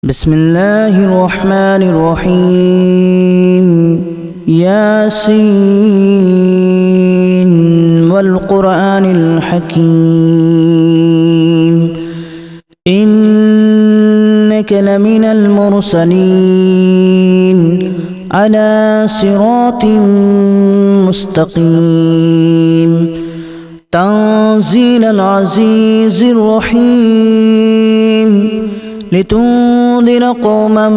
بسم الله الرحمن الرحيم ياسين والقرآن الحكيم إنك لمن المرسلين على صراط مستقيم تنزيل العزيز الرحيم لتنذر قوما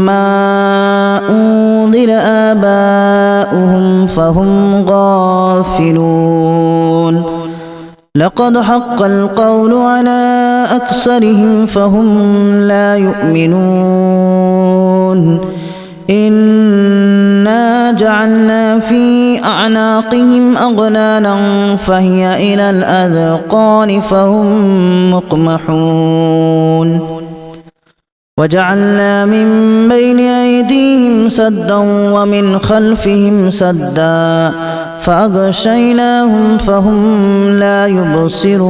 ما أنذر آباؤهم فهم غافلون لقد حق القول على أكثرهم فهم لا يؤمنون إنا جعلنا في أعناقهم أغلالا فهي إلى الأذقان فهم مقمحون وجعلنا من بين أيديهم سدا ومن خلفهم سدا فأغشيناهم فهم لا يبصرون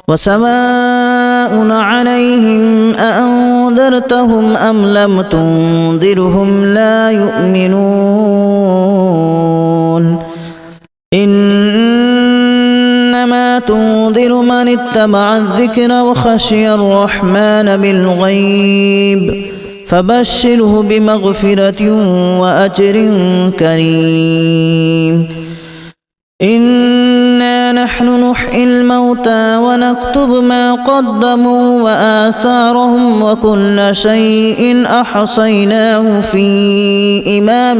وسواء عليهم أأنذرتهم أم لم تنذرهم لا يؤمنون إنما تنذر من اتبع الذكر وخشي الرحمن بالغيب فبشره بمغفرة وأجر كريم إنا نحن نحيي الموتى ونكتب ما قدموا وآثارهم وكل شيء أحصيناه في إمام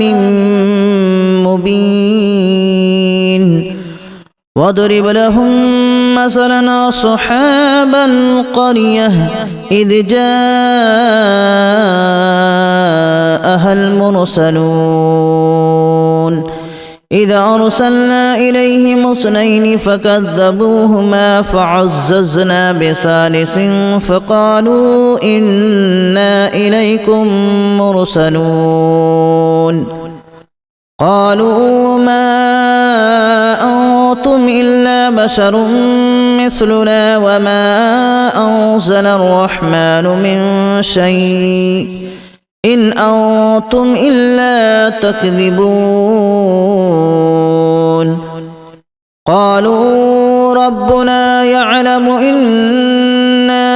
مبين واضرب لهم مثلا أصحاب القرية إذ جاءها المرسلون إذا أرسلنا إليهم اثنين فكذبوهما فعززنا بثالث فقالوا إنا إليكم مرسلون قالوا ما أنتم إلا بشر مثلنا وما أنزل الرحمن من شيء إن أنتم إلا تكذبون قالوا ربنا يعلم إنا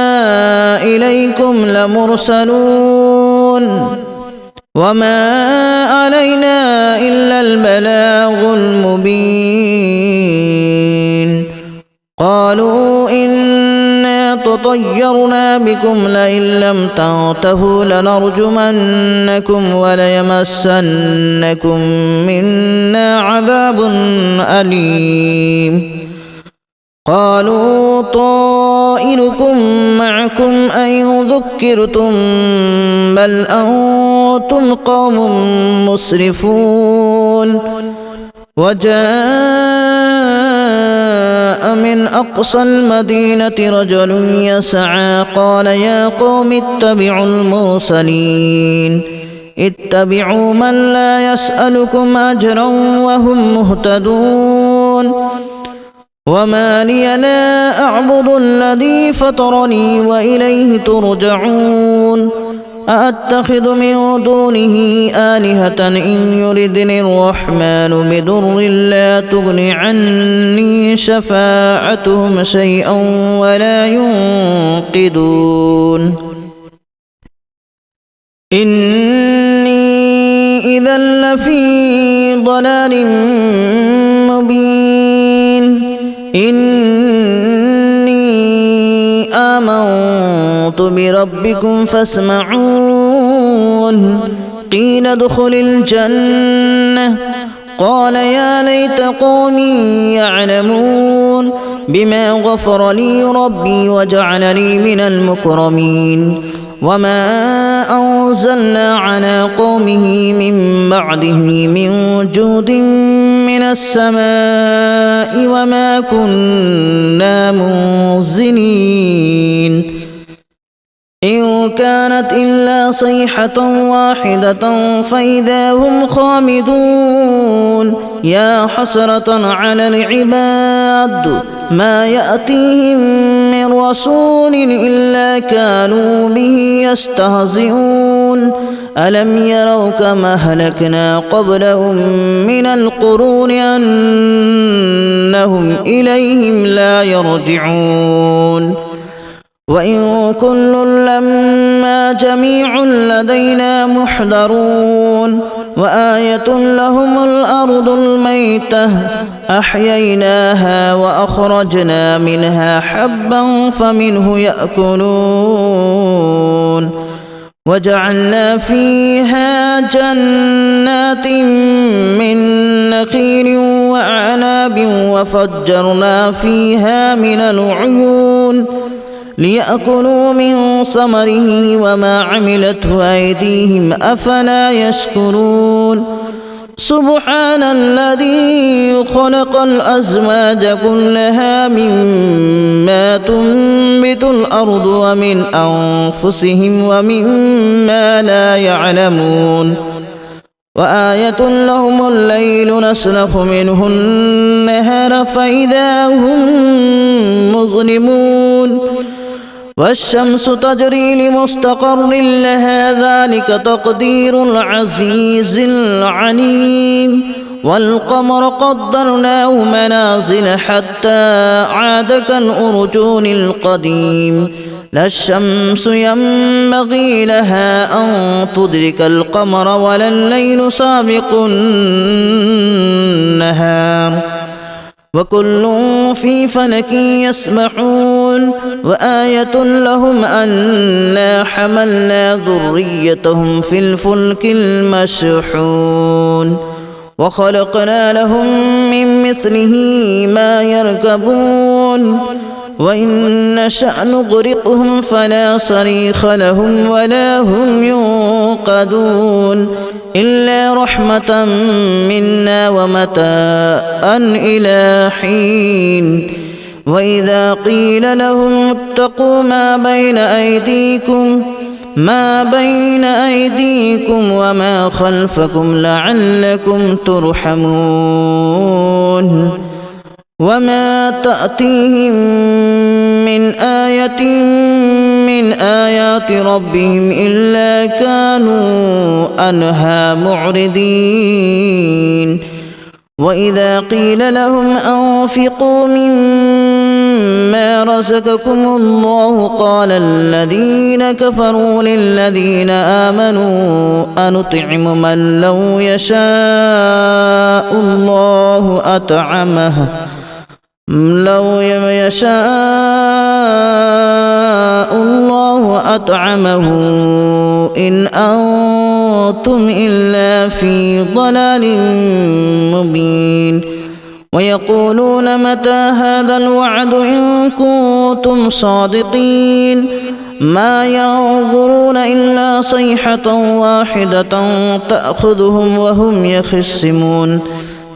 إليكم لمرسلون وما علينا إلا البلاغ المبين قالوا إنا تطيرنا بكم لئن لم تنتهوا لنرجمنكم وليمسنكم منا عذاب أليم قالوا طائركم معكم أن ذكرتم بل أنتم قوم مسرفون وجاء من أقصى المدينة رجل يسعى قال يا قوم اتبعوا المرسلين اتبعوا من لا يسألكم أجرا وهم مهتدون وما لي لا أعبد الذي فطرني وإليه ترجعون أأتخذ من دونه آلهة إن يردني الرحمن بضر لا تغن عني شفاعتهم شيئا ولا ينقذون إني إذا لفي ضلال مبين إني آمنت بربكم فاسمعون قيل ادخل الجنة قال يا ليت قومي يعلمون بما غفر لي ربي وجعلني من المكرمين وما أنزلنا على قومه من بعده من جود من السماء وما كنا منزلين إن كانت إلا صيحة واحدة فإذا هم خامدون يا حسرة على العباد ما يأتيهم من رسول إلا كانوا به يستهزئون ألم يروا كما أهلكنا قبلهم من القرون أنهم إليهم لا يرجعون وإن كل لما جميع لدينا محضرون وآية لهم الأرض الميتة أحييناها وأخرجنا منها حبا فمنه يأكلون وجعلنا فيها جنات من نخيل وأعناب وفجرنا فيها من العيون ليأكلوا من ثمره وما عملته أيديهم أفلا يشكرون سبحان الذي خلق الأزواج كلها مما تنبت الأرض ومن أنفسهم ومما لا يعلمون وآية لهم الليل نسلخ منه النهار فإذا هم مظلمون والشمس تجري لمستقر لها ذلك تقدير العزيز العليم والقمر قدرناه منازل حتى عاد كالأرجون القديم لا الشمس ينبغي لها أن تدرك القمر ولا الليل سابق النهار وكل في فلك يسبحون وآية لهم أنا حملنا ذريتهم في الفلك المشحون وخلقنا لهم من مثله ما يركبون وإن نشأ نغرقهم فلا صريخ لهم ولا هم ينقذون إلا رحمة منا ومتاعا إلى حين وإذا قيل لهم اتقوا ما بين أيديكم وما خلفكم لعلكم ترحمون وما تأتيهم من آية من آيات ربهم إلا كانوا عنها معرضين وإذا قيل لهم أنفقوا مما رزقكم الله قال الذين كفروا للذين آمنوا أنطعم من لو يشاء الله أطعمه إن أنتم إلا في ضلال مبين ويقولون متى هذا الوعد إن كنتم صادقين ما ينظرون إلا صيحة واحدة تأخذهم وهم يخصمون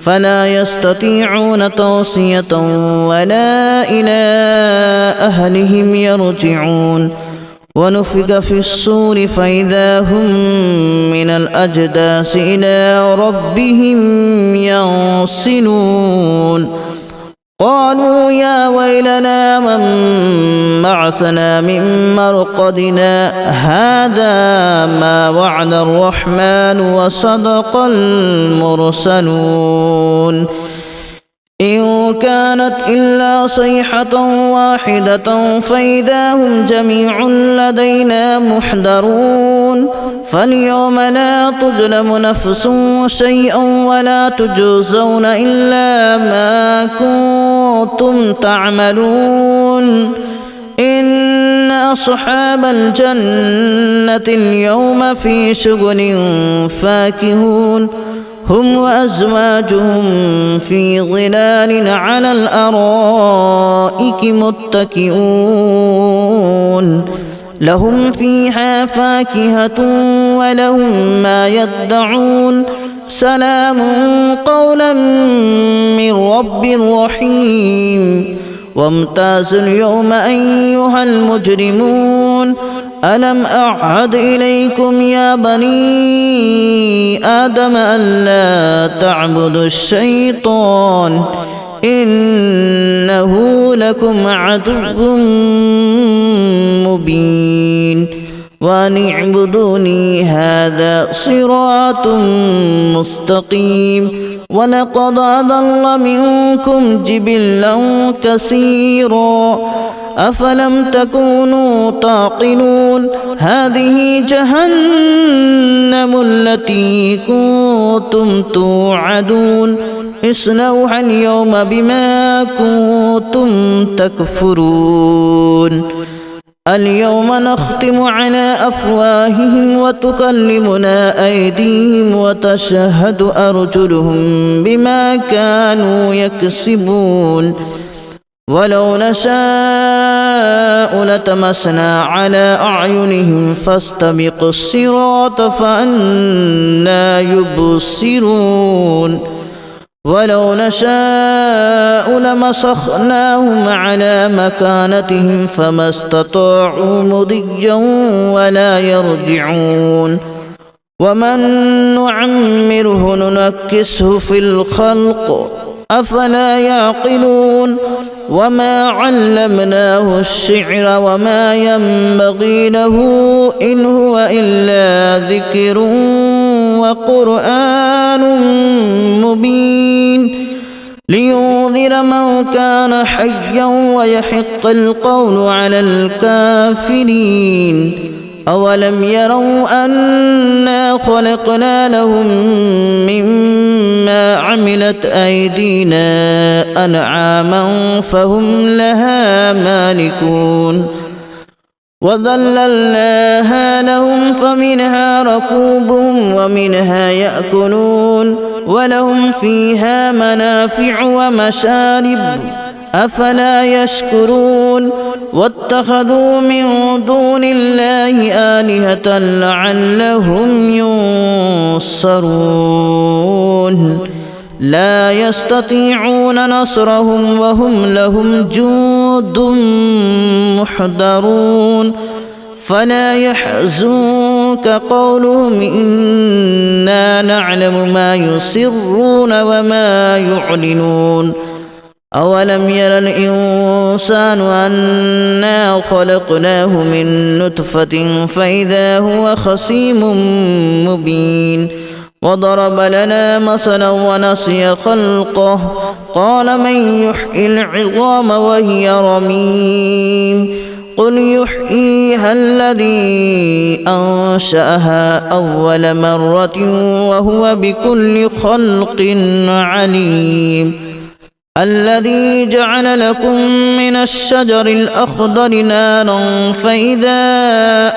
فلا يستطيعون توصية ولا إلى أهلهم يرجعون ونفخ في الصور فإذا هم من الأجداث إلى ربهم ينسلون قالوا يا ويلنا من بعثنا من مرقدنا هذا ما وعد الرحمن وصدق المرسلون إن كانت إلا صيحة واحدة فإذا هم جميع لدينا محضرون فاليوم لا تظلم نفس شيئا ولا تجزون إلا ما كنتم تعملون إن أصحاب الجنة اليوم في شغل فاكهون هم وأزواجهم في ظلال على الأرائك متكئون لهم فيها فاكهة ولهم ما يدعون سلام قولا من رب رحيم وامتازوا اليوم أيها المجرمون ألم أعهد إليكم يا بني آدم ألا تعبدوا الشيطان إنه لكم عدو مبين وأن اعبدوني هذا صراط مستقيم ولقد أضل منكم جبلا كثيرا أفلم تكونوا تعقلون هذه جهنم التي كنتم توعدون اصلوها اليوم بما كنتم تكفرون اليوم نختم على أفواههم وتكلمنا أيديهم وتشهد أرجلهم بما كانوا يكسبون ولو نشاء لتمسنا على أعينهم فاستبقوا الصراط فأنى يبصرون ولو نشاء لمسخناهم على مكانتهم فما استطاعوا مضيا ولا يرجعون ومن نعمره ننكسه في الخلق أفلا يعقلون وما علمناه الشعر وما ينبغي له إن هو إلا ذكر وقرآن مبين لينذر من كان حيا ويحق القول على الكافرين أولم يروا أنا خلقنا لهم مما عملت أيدينا أنعاما فهم لها مالكون وذللناها لهم فمنها ركوبهم ومنها يأكلون ولهم فيها منافع ومشارب أفلا يشكرون واتخذوا من دون الله آلهة لعلهم ينصرون لا يستطيعون نصرهم وهم لهم جند محضرون فلا يحزنك قولهم إنا نعلم ما يسرون وما يعلنون أولم ير الإنسان أنا خلقناه من نطفة فإذا هو خصيم مبين وضرب لنا مثلا ونسي خلقه قال من يحيي العظام وهي رميم قل يحييها الذي أنشأها أول مرة وهو بكل خلق عليم الذي جعل لكم من الشجر الأخضر نارا فإذا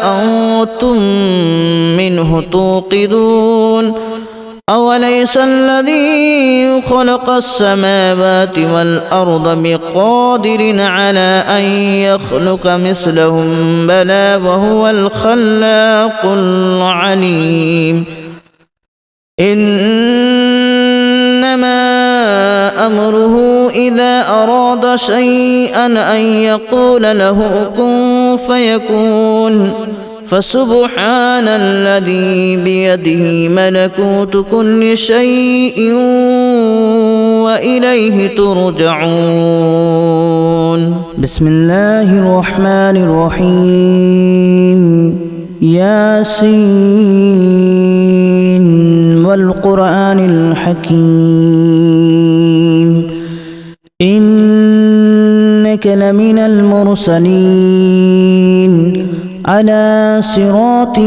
أنتم منه توقدون أوليس الذي خلق السماوات والأرض بقادر على أن يخلق مثلهم بلى وهو الخلاق العليم إنما أمره إذا أراد شيئا أن يقول له كن فيكون فسبحان الذي بيده ملكوت كل شيء وإليه ترجعون بسم الله الرحمن الرحيم ياسين والقرآن الحكيم إنك لمن المرسلين على صراط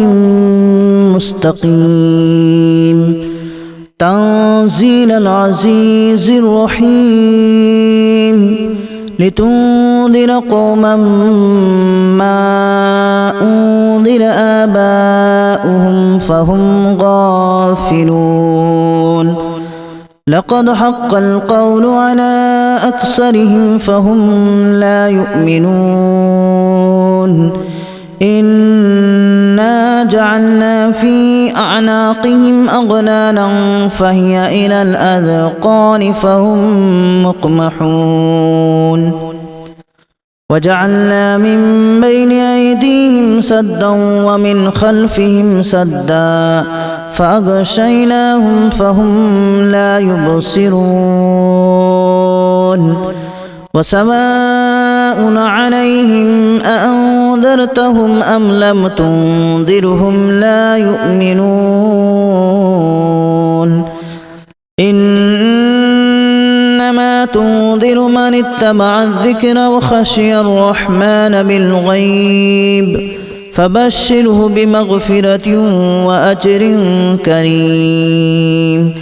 مستقيم تنزيل العزيز الرحيم لتنذر قوما ما أنذر آباؤهم فهم غافلون لقد حق القول على أكثرهم فهم لا يؤمنون إنا جعلنا في أعناقهم أغلالا فهي إلى الأذقان فهم مقمحون وجعلنا من بين أيديهم سدا ومن خلفهم سدا فأغشيناهم فهم لا يبصرون وسواء عليهم أأنذرتهم أم لم تنذرهم لا يؤمنون إنما تنذر من اتبع الذكر وخشي الرحمن بالغيب فبشره بمغفرة وأجر كريم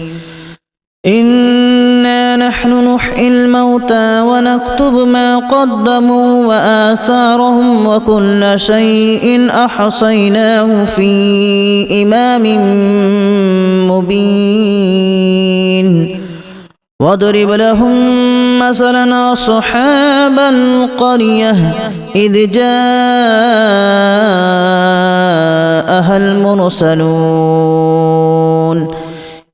إنا نحن نحيي الموتى ونكتب ما قدموا وآثارهم وكل شيء أحصيناه في إمام مبين واضرب لهم مثلا أصحاب القرية إذ جاءها المرسلون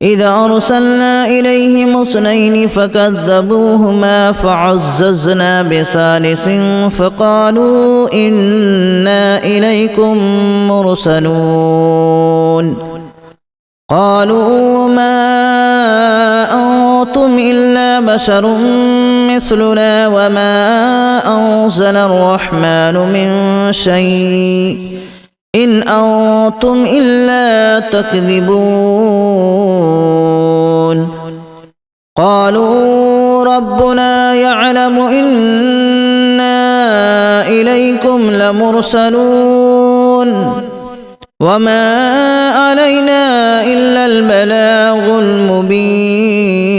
إذا أرسلنا إليهم اثنين فكذبوهما فعززنا بثالث فقالوا إنا إليكم مرسلون قالوا ما أنتم إلا بشر مثلنا وما أنزل الرحمن من شيء إن أنتم إلا تكذبون قالوا ربنا يعلم إنا إليكم لمرسلون وما علينا إلا البلاغ المبين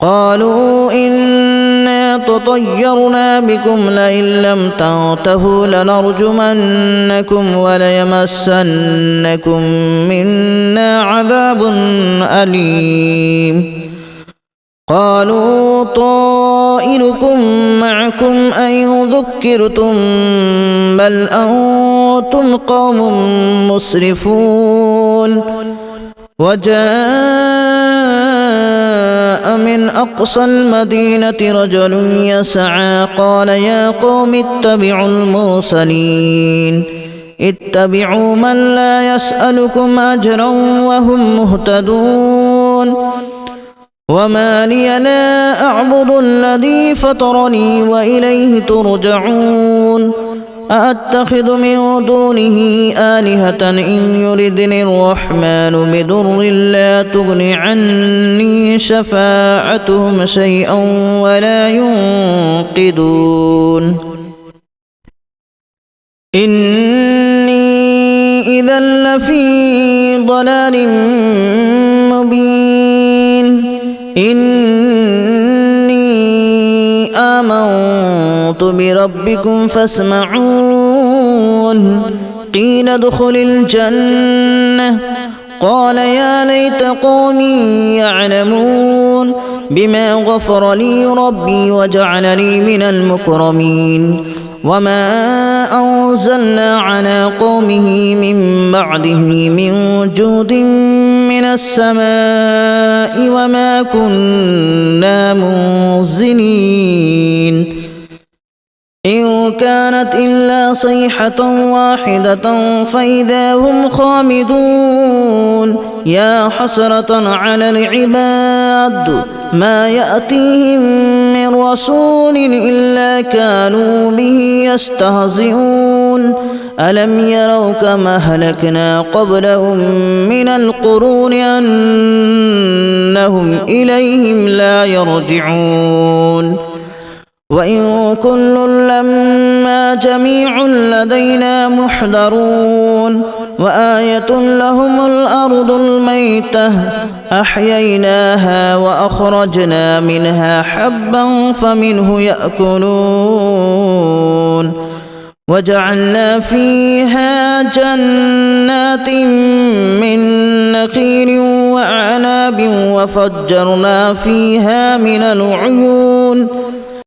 قالوا إنا تطيرنا بكم لئن لم تنتهوا لنرجمنكم وليمسنكم منا عذاب أليم قالوا طائركم معكم أن ذكرتم بل أنتم قوم مسرفون وجاء من أقصى المدينة رجل يسعى قال يا قوم اتبعوا المرسلين اتبعوا من لا يسألكم أجرا وهم مهتدون وما لي لا أعبد الذي فطرني وإليه ترجعون أأتخذ من دونه آلهة إن يردني الرحمن بضر لا تغن عني شفاعتهم شيئا ولا ينقذون إني إذا لفي ضلال مبين إني آمنت بربكم فاسمعون قيل ادخل الجنة قال يا ليت قومي يعلمون بما غفر لي ربي وجعلني من المكرمين وما أنزلنا على قومه من بعده من جود من السماء وما كنا منزلين إن كانت إلا صيحة واحدة فإذا هم خامدون يا حسرة على العباد ما يأتيهم من رسول إلا كانوا به يستهزئون ألم يروا كما أهلكنا قبلهم من القرون أنهم إليهم لا يرجعون وإن كل لما جميع لدينا محضرون وآية لهم الأرض الميتة أحييناها وأخرجنا منها حبا فمنه يأكلون وجعلنا فيها جنات من نخيل وأعناب وفجرنا فيها من العيون